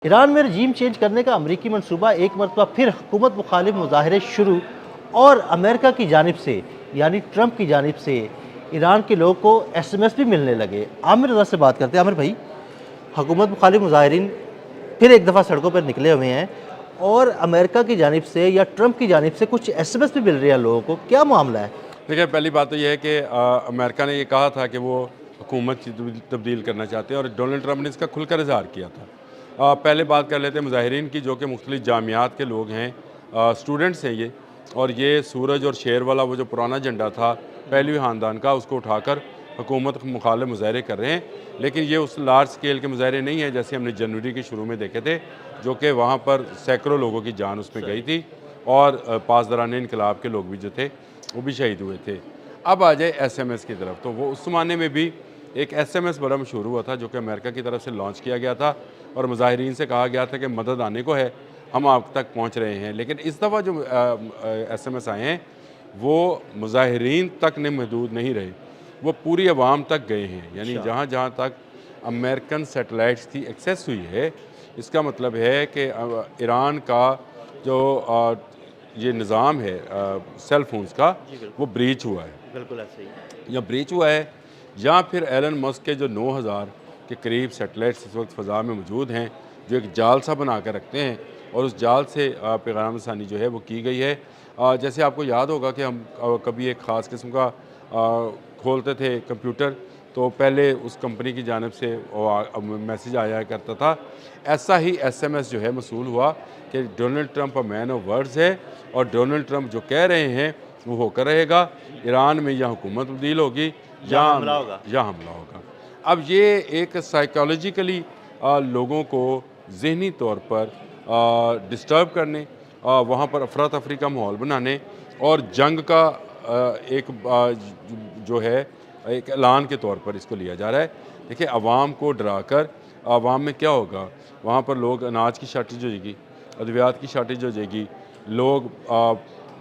Iran में रजीम change करने का अमरीकी मनसूबा एक मरतबा फिर हुकूमत मुखालिफ मुजाहरे शुरू और अमेरिका की जानिब से यानी ट्रंप की जानिब से ईरान के लोगों को SMS भी मिलने लगे। आमिर रज़ा से बात करते हैं। आमिर भाई, हुकूमत मुखालिफ मुजाहरीन फिर एक दफ़ा सड़कों पर निकले हुए हैं और अमेरिका की जानिब से या ट्रंप की जानिब से कुछ SMS भी मिल रही है लोगों को, क्या मामला है? देखिए, पहली बात तो ये है कि अमेरिका ने ये कहा था कि वो हुकूमत तब्दील करना चाहते हैं और डोनाल्ड ट्रंप ने इसका खुलकर इजहार किया था। पहले बात कर लेते हैं मुजाहिरीन की, जो कि मुख्तलिफ जामियात के लोग हैं, स्टूडेंट्स हैं ये, और ये सूरज और शेर वाला वो जो पुराना झंडा था पहलवी ख़ानदान का, उसको उठाकर हुकूमत मुखालिफ मुजाहरे कर रहे हैं। लेकिन ये उस लार्ज स्केल के मुजाहरे नहीं है जैसे हमने जनवरी के शुरू में देखे थे, जो कि वहाँ पर सैकड़ों लोगों की जान उसमें गई थी और पासदारान इनकलाब के लोग भी जो थे वो भी शहीद हुए थे। अब आ जाए SMS की तरफ, तो वो उस ज़माने में भी एक SMS बड़ा मशहूर हुआ था, जो कि अमेरिका की तरफ से लॉन्च किया गया था और मुजाहिरीन से कहा गया था कि मदद आने को है, हम आप तक पहुंच रहे हैं। लेकिन इस दफ़ा जो SMS आए हैं वो मुजाहिरीन तक ने महदूद नहीं रहे, वो पूरी आवाम तक गए हैं। यानी जहाँ जहाँ तक अमेरिकन सैटेलाइट्स की एक्सेस हुई है, इसका मतलब है कि ईरान का जो ये निज़ाम है सेल फोन्स का, वो ब्रीच हुआ है। बिल्कुल ऐसे ही। या ब्रीच हुआ है, या फिर एलन मस्क के जो 9000 के करीब सैटेलाइट्स इस वक्त फ़ज़ा में मौजूद हैं, जो एक जाल सा बना कर रखते हैं और उस जाल से पैगाम रसानी जो है वो की गई है। जैसे आपको याद होगा कि हम कभी एक ख़ास किस्म का खोलते थे कंप्यूटर, तो पहले उस कंपनी की जानिब से मैसेज आया करता था। ऐसा ही SMS जो है मसूल हुआ कि Donald Trump man of words है और डोनाल्ड ट्रंप जो कह रहे हैं वो होकर रहेगा। ईरान में या हुकूमत तब्दील होगी या हमला होगा। अब ये एक साइकोलॉजिकली लोगों को ज़हनी तौर पर डिस्टर्ब करने, वहाँ पर अफरा तफरी का माहौल बनाने और जंग का एक जो है एक ऐलान के तौर पर इसको लिया जा रहा है। देखिए, आवाम को डराकर आवाम में क्या होगा, वहाँ पर लोग अनाज की शार्टेज हो जाएगी, अद्वियात की शार्टेज हो जाएगी, लोग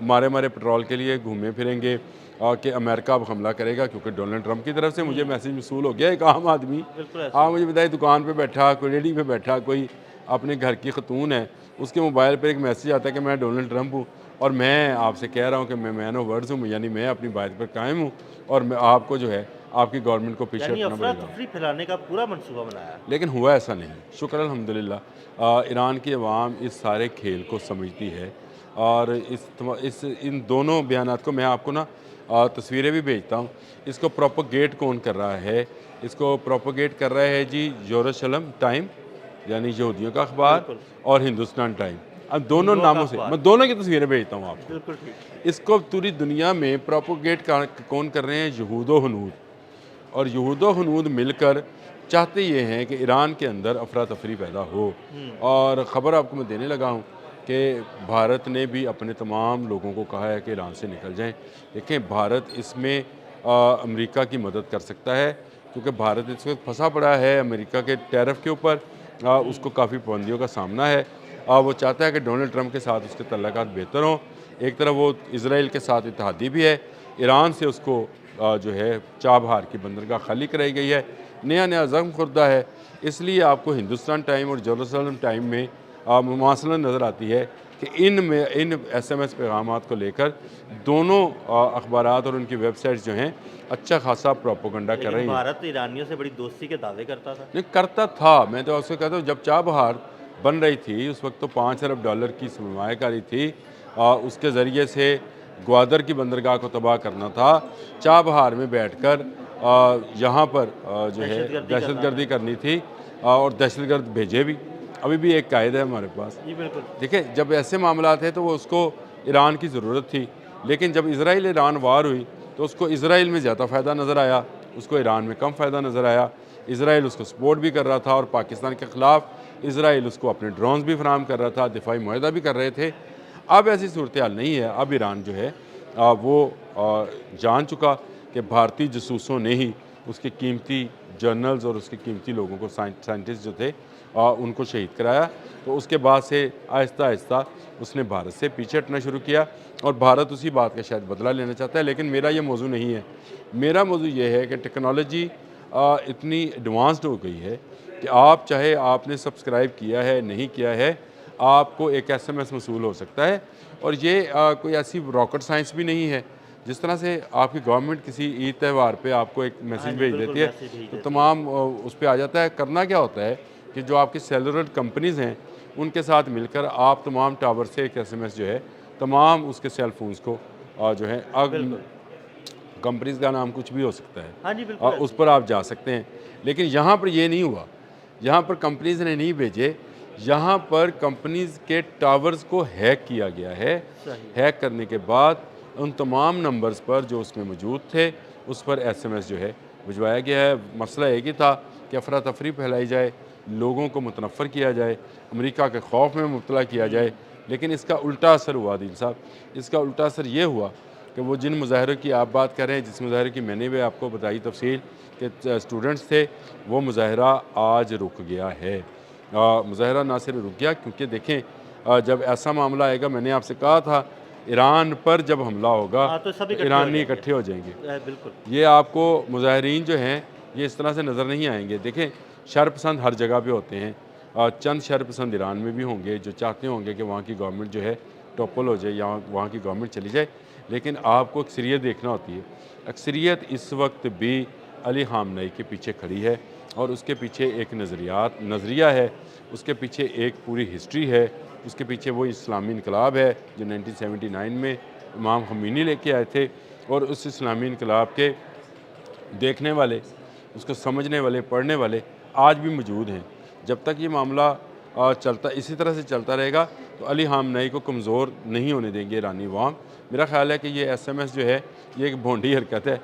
मारे मारे पेट्रोल के लिए घूमे फिरेंगे कि अमेरिका अब हमला करेगा, क्योंकि डोनाल्ड ट्रंप की तरफ से मुझे मैसेज मसूल हो गया। एक आम आदमी, आप मुझे बताइए, दुकान पे बैठा, कोई रेडी पे बैठा, कोई अपने घर की खतून है, उसके मोबाइल पर एक मैसेज आता है कि मैं डोनाल्ड ट्रंप हूँ और मैं आपसे कह रहा हूँ कि मैं मैन ऑफ वर्ड्स हूँ, यानी मैं अपनी बात पर कायम हूँ और मैं आपको जो है आपकी गवर्नमेंट को पीछे हटना पड़ेगा। फैलाने का पूरा मनसूबा बनाया। लेकिन हुआ ऐसा नहीं, शुक्र अल्हम्दुलिल्लाह। ईरान की अवाम इस सारे खेल को समझती है और इन दोनों बयानात को मैं आपको ना तस्वीरें भी भेजता हूँ। इसको प्रोपोगेट कौन कर रहा है? इसको प्रोपोगेट कर रहा है जी यरूशलेम टाइम, यानी यहूदियों का अखबार, और हिंदुस्तान टाइम। अब दोनों नामों से मैं दोनों की तस्वीरें भेजता हूँ आपको। बिल्कुल ठीक। इसको पूरी दुनिया में प्रोपोगेट कौन कर रहे हैं? यहूदो हनूद। और यहूदो हनूद मिलकर चाहते ये हैं कि ईरान के अंदर अफरा तफरी पैदा हो। और ख़बर आपको मैं देने लगा हूँ कि भारत ने भी अपने तमाम लोगों को कहा है कि ईरान से निकल जाएं। देखें, भारत इसमें अमेरिका की मदद कर सकता है, क्योंकि भारत इस वक्त फंसा पड़ा है अमेरिका के टैरिफ के ऊपर। उसको काफ़ी पाबंदियों का सामना है। वो चाहता है कि डोनाल्ड ट्रंप के साथ उसके तल्लुकात बेहतर हों। एक तरफ वो इसराइल के साथ इत्तेहादी भी है, ईरान से उसको जो है चाबहार की बंदरगाह खाली कराई गई है, नया नया ज़ख्म खुर्दा है। इसलिए आपको हिंदुस्तान टाइम और जेरूसलम टाइम में मुमासलत नज़र आती है कि इन SMS पैगामात को लेकर दोनों अखबारात और उनकी वेबसाइट्स जो हैं अच्छा खासा प्रोपोगंडा कर रही हैं। भारत ईरानियों से बड़ी दोस्ती के दावे करता था। नहीं करता था, मैं तो आपसे कहता हूँ, जब चाबहार बन रही थी उस वक्त तो $5 अरब की सरमायाकारी थी। उसके ज़रिए से ग्वादर की बंदरगाह को तबाह करना था। चाबहार में बैठकर यहाँ पर जो है दहशतगर्दी करनी थी और दहशतगर्द भेजे भी। अभी भी एक कायदा है हमारे पास। जी बिल्कुल। देखिए, जब ऐसे मामला थे तो वो उसको ईरान की ज़रूरत थी, लेकिन जब इसराइल ईरान वार हुई तो उसको इसराइल में ज़्यादा फ़ायदा नज़र आया, उसको ईरान में कम फ़ायदा नज़र आया। इसराइल उसको सपोर्ट भी कर रहा था और पाकिस्तान के ख़िलाफ़ इसराइल उसको अपने ड्रोन्स भी फराहम कर रहा था, दिफाई मुआहदा भी कर रहे थे। अब ऐसी सूरत हाल नहीं है। अब ईरान जो है वो जान चुका कि भारतीय जासूसों ने ही उसके कीमती जर्नल्स और उसके कीमती लोगों को, साइंटिस्ट जो थे, उनको शहीद कराया। तो उसके बाद से आहिस्ता आहिस्ता उसने भारत से पीछे हटना शुरू किया और भारत उसी बात का शायद बदला लेना चाहता है। लेकिन मेरा ये मौजू नहीं है। मेरा मौजू ये है कि टेक्नोलॉजी इतनी एडवांस्ड हो गई है कि आप चाहे आपने सब्सक्राइब किया है नहीं किया है, आपको एक SMS मसूल हो सकता है। और ये कोई ऐसी रॉकेट साइंस भी नहीं है। जिस तरह से आपकी गवर्नमेंट किसी ईद त्यौहार पे आपको एक मैसेज भेज देती है तो तमाम उस पर आ जाता है। करना क्या होता है कि जो आपकी सेलुलर कंपनीज़ हैं उनके साथ मिलकर आप तमाम टावर से एक SMS जो है तमाम उसके सेल फोन्स को जो है कंपनीज़ का नाम कुछ भी हो सकता है, हाँ जी बिल्कुल, उस पर आप जा सकते हैं। लेकिन यहाँ पर ये नहीं हुआ, यहाँ पर कंपनीज़ ने नहीं भेजे, यहाँ पर कंपनीज़ के टावर्स को हैक किया गया है। हैक करने के बाद उन तमाम नंबर्स पर जो उसमें मौजूद थे उस पर SMS जो है भिजवाया गया है। मसला एक ही था कि अफरा तफरी फैलाई जाए, लोगों को मुतनफ़र किया जाए, अमेरिका के खौफ में मुब्तला किया जाए। लेकिन इसका उल्टा असर हुआ दीन साहब, इसका उल्टा असर ये हुआ कि वो जिन मुजाहरों की आप बात कर रहे हैं, जिस मुजाहरे की मैंने भी आपको बताई तफसील कि स्टूडेंट्स थे, वो मुजाहरा आज रुक गया है। मुजाहरा ना सिर्फ रुक गया क्योंकि देखें जब ऐसा मामला आएगा, मैंने आपसे कहा था ईरान पर जब हमला होगा तो सभी ईरानी इकट्ठे हो जाएंगे। बिल्कुल, ये आपको मुजाहरीन जो हैं ये इस तरह से नज़र नहीं आएंगे। देखें शरपसंद हर जगह पे होते हैं, चंद शरपसंद ईरान में भी होंगे जो चाहते होंगे कि वहाँ की गवर्नमेंट जो है टॉपल हो जाए या वहाँ की गवर्नमेंट चली जाए। लेकिन आपको अक्सरियत देखना होती है। अक्सरियत इस वक्त भी अली ख़ामनेई के पीछे खड़ी है और उसके पीछे एक नज़रिया है, उसके पीछे एक पूरी हिस्ट्री है, उसके पीछे वो इस्लामी इनकलाब है जो 1979 में इमाम ख़मीनी लेके आए थे। और उस इस्लामी इनकलाब के देखने वाले, उसको समझने वाले, पढ़ने वाले आज भी मौजूद हैं। जब तक ये मामला चलता इसी तरह से चलता रहेगा तो अली ख़ामनेई को कमज़ोर नहीं होने देंगे ईरानी अवाम। मेरा ख़्याल है कि ये SMS जो है ये एक भोंडी हरकत है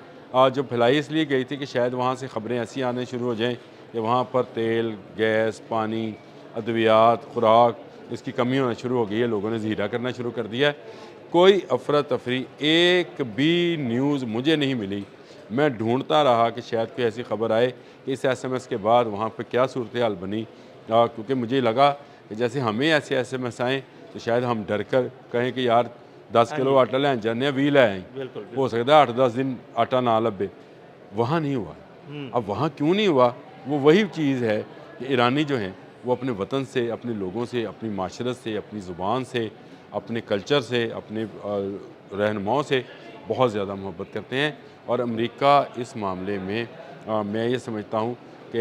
जो फैलाई इसलिए गई थी कि शायद वहाँ से ख़बरें ऐसी आने शुरू हो जाएँ कि वहाँ पर तेल, गैस, पानी, अद्वियात, खुराक इसकी कमी होना शुरू हो गई है, लोगों ने ज़ीरा करना शुरू कर दिया है। कोई अफरा तफरी एक भी न्यूज़ मुझे नहीं मिली। मैं ढूंढता रहा कि शायद कोई ऐसी खबर आए कि इस SMS के बाद वहाँ पर क्या सूरत हाल बनी, क्योंकि मुझे लगा कि जैसे हमें ऐसे SMS आएँ तो शायद हम डर कर कहें कि यार 10 किलो आटा लैन जाने 20 लै आए, हो सकता है 8-10 दिन आटा ना लभे। वहाँ नहीं हुआ। अब वहाँ क्यों नहीं हुआ? वो वही चीज़ है कि ईरानी जो हैं वो अपने वतन से, अपने लोगों से, अपनी माशरत से, अपनी ज़ुबान से, अपने कल्चर से, अपने रहनुमाओं से बहुत ज़्यादा मोहब्बत करते हैं। और अमेरिका इस मामले में मैं ये समझता हूँ कि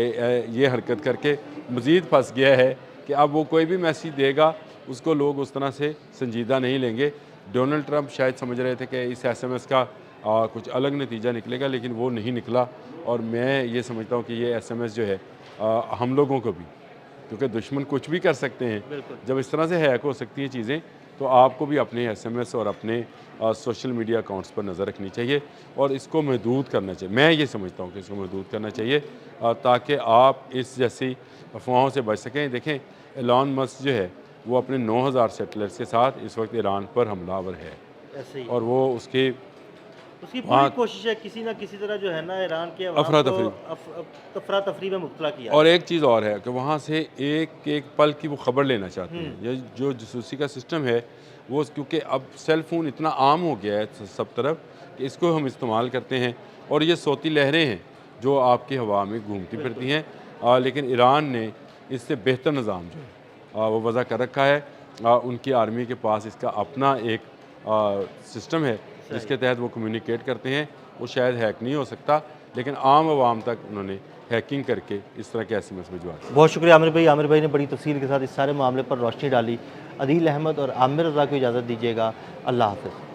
ये हरकत करके मज़ीद फंस गया है कि अब वो कोई भी मैसेज देगा उसको लोग उस तरह से संजीदा नहीं लेंगे। डोनाल्ड ट्रंप शायद समझ रहे थे कि इस SMS का कुछ अलग नतीजा निकलेगा, लेकिन वो नहीं निकला। और मैं ये समझता हूँ कि ये SMS जो है हम लोगों को भी, क्योंकि दुश्मन कुछ भी कर सकते हैं, जब इस तरह से हैक हो सकती हैं चीज़ें तो आपको भी अपने SMS और अपने सोशल मीडिया अकाउंट्स पर नज़र रखनी चाहिए और इसको महदूद करना चाहिए। मैं ये समझता हूँ कि इसको महदूद करना चाहिए ताकि आप इस जैसी अफवाहों से बच सकें। देखें एलन मस्क जो है वो अपने 9000 सैटेलाइट्स के साथ इस वक्त ईरान पर हमलावर है ऐसे ही और वो उसकी पूरी कोशिश है किसी ना किसी तरह जो है ना ईरान के अफरा तफरी में मुब्तला किया। और एक चीज़ और है कि वहाँ से एक एक पल की वो खबर लेना चाहते हैं। ये जो जासूसी का सिस्टम है वो, क्योंकि अब सेल फ़ोन इतना आम हो गया है सब तरफ कि इसको हम इस्तेमाल करते हैं और ये सोती लहरें हैं जो आपकी हवा में घूमती फिरती हैं। लेकिन ईरान ने इससे बेहतर निज़ाम जो है वो वज़ा कर रखा है। उनकी आर्मी के पास इसका अपना एक सिस्टम है जिसके तहत वो कम्युनिकेट करते हैं। वो शायद हैक नहीं हो सकता, लेकिन आम आवाम तक उन्होंने हैकिंग करके इस तरह के SMS भिजवा दिए। बहुत शुक्रिया आमिर भाई। आमिर भाई ने बड़ी तफसील के साथ इस सारे मामले पर रोशनी डाली। अदील अहमद और आमिर रज़ा को इजाज़त दीजिएगा। अल्लाह हाफ़िज़।